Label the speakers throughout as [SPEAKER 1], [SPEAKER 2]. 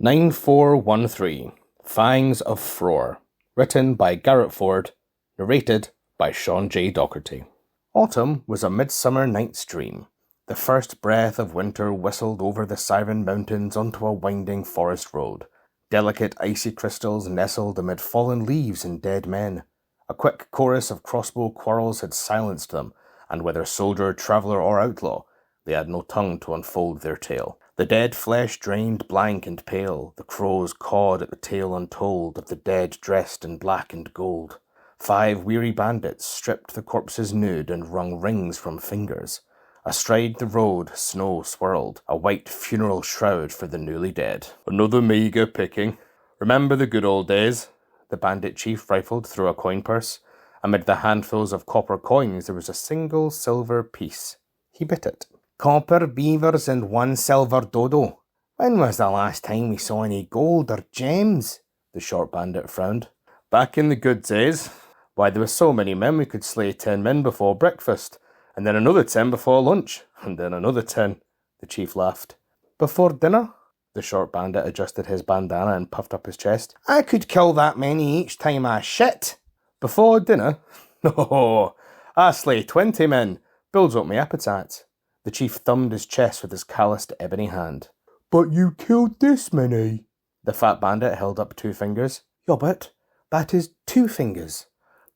[SPEAKER 1] 9413 Fangs of Frore. Written by Garrett Ford. Narrated by Sean J. Docherty. Autumn was a midsummer night's dream. The first breath of winter whistled over the Siren Mountains onto a winding forest road. Delicate icy crystals nestled amid fallen leaves and dead men. A quick chorus of crossbow quarrels had silenced them, and whether soldier, traveller, or outlaw, they had no tongue to unfold their tale. The dead flesh drained blank and pale, the crows cawed at the tale untold of the dead dressed in black and gold. 5 weary bandits stripped the corpses nude and wrung rings from fingers. Astride the road, snow swirled, a white funeral shroud for the newly dead. Another meagre picking. Remember the good old days? The bandit chief rifled through a coin purse. Amid the handfuls of copper coins there was a single silver piece. He bit it. Copper beavers and 1 silver dodo. When was the last time we saw any gold or gems? The short bandit frowned. Back in the good days. Why, there were so many men we could slay 10 men before breakfast, and then another 10 before lunch, and then another 10. The chief laughed. Before dinner? The short bandit adjusted his bandana and puffed up his chest. I could kill that many each time I shit. Before dinner? No, I slay 20 men. Builds up my appetite. The chief thumbed his chest with his calloused ebony hand. But you killed this many. The fat bandit held up 2 fingers. Yobbert, that is 2 fingers.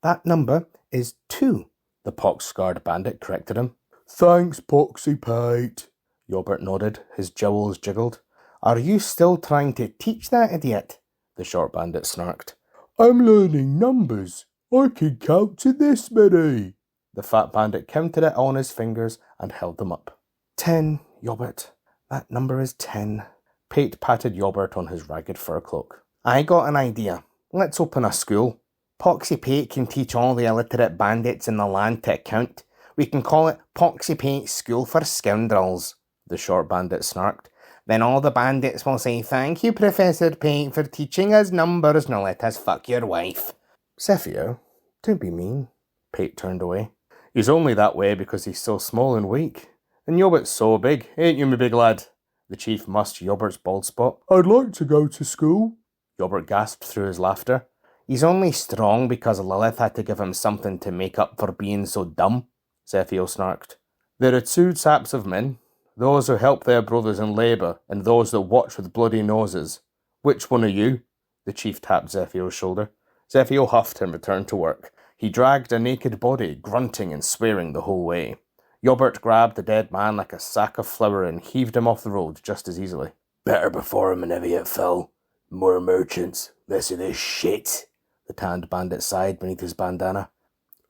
[SPEAKER 1] That number is 2. The pox-scarred bandit corrected him. Thanks, Poxy Pate. Yobbert nodded, his jowls jiggled. Are you still trying to teach that idiot? The short bandit snarked. I'm learning numbers. I can count to this many. The fat bandit counted it on his fingers and held them up. 10, Yobbert. That number is 10. Pate patted Yobbert on his ragged fur cloak. I got an idea. Let's open a school. Poxy Pate can teach all the illiterate bandits in the land to count. We can call it Poxy Pate's School for Scoundrels. The short bandit snarked. Then all the bandits will say, thank you, Professor Pate, for teaching us numbers. Now let us fuck your wife. Zephyr, don't be mean. Pate turned away. He's only that way because he's so small and weak. And Yobbert's so big, ain't you, my big lad? The chief mussed Yobbert's bald spot. I'd like to go to school. Yobbert gasped through his laughter. He's only strong because Lilith had to give him something to make up for being so dumb, Zephyr snarked. There are 2 types of men. Those who help their brothers in labour, and those that watch with bloody noses. Which one are you? The chief tapped Zephyr's shoulder. Zephyr huffed and returned to work. He dragged a naked body, grunting and swearing the whole way. Yobbert grabbed the dead man like a sack of flour and heaved him off the road just as easily. Better before him whenever it fell. More merchants, less of this shit. The tanned bandit sighed beneath his bandana.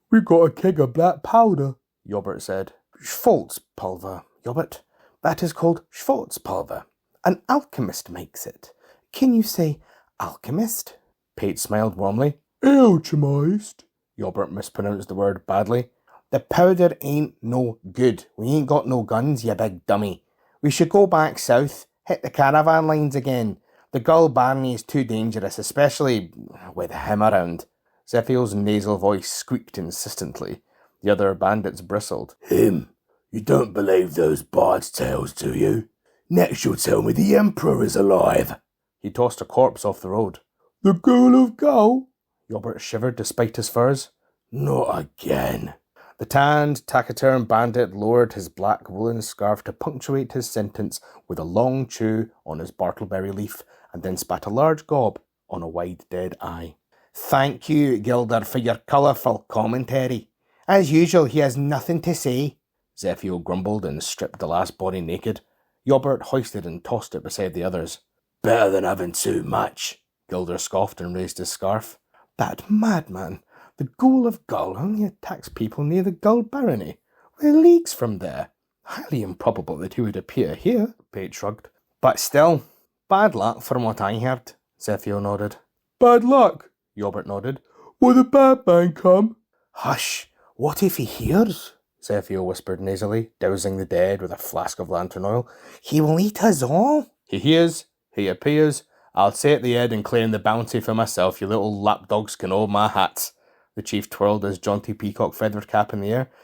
[SPEAKER 1] We got a keg of black powder, Yobbert said. Schwarzpulver, Yobbert. That is called Schwarzpulver. An alchemist makes it. Can you say alchemist? Pate smiled warmly. Alchemist. Yobbert mispronounced the word badly. The powder ain't no good. We ain't got no guns, you big dummy. We should go back south, hit the caravan lines again. The Gull Barney is too dangerous, especially with him around. Zephyr's nasal voice squeaked insistently. The other bandits bristled. Him? You don't believe those bard's tales, do you? Next you'll tell me the Emperor is alive. He tossed a corpse off the road. The Ghoul of Gull? Yobbert shivered despite his furs. Not again. The tanned, taciturn bandit lowered his black woolen scarf to punctuate his sentence with a long chew on his bartleberry leaf, and then spat a large gob on a wide dead eye. Thank you, Gilder, for your colourful commentary. As usual, he has nothing to say. Zephyr grumbled and stripped the last body naked. Yobbert hoisted and tossed it beside the others. Better than having too much. Gilder scoffed and raised his scarf. That madman, the Ghoul of Gull, only attacks people near the Gull Barony. We're leagues from there. Highly improbable that he would appear here, Pate shrugged. But still, bad luck from what I heard, Zephyr nodded. Bad luck, Yobbert nodded. Will the bad man come? Hush, what if he hears? Zephyr whispered nasally, dousing the dead with a flask of lantern oil. He will eat us all. He hears, he appears. I'll stay at the head and claim the bounty for myself. You little lapdogs can hold my hats. The chief twirled his jaunty peacock feather cap in the air.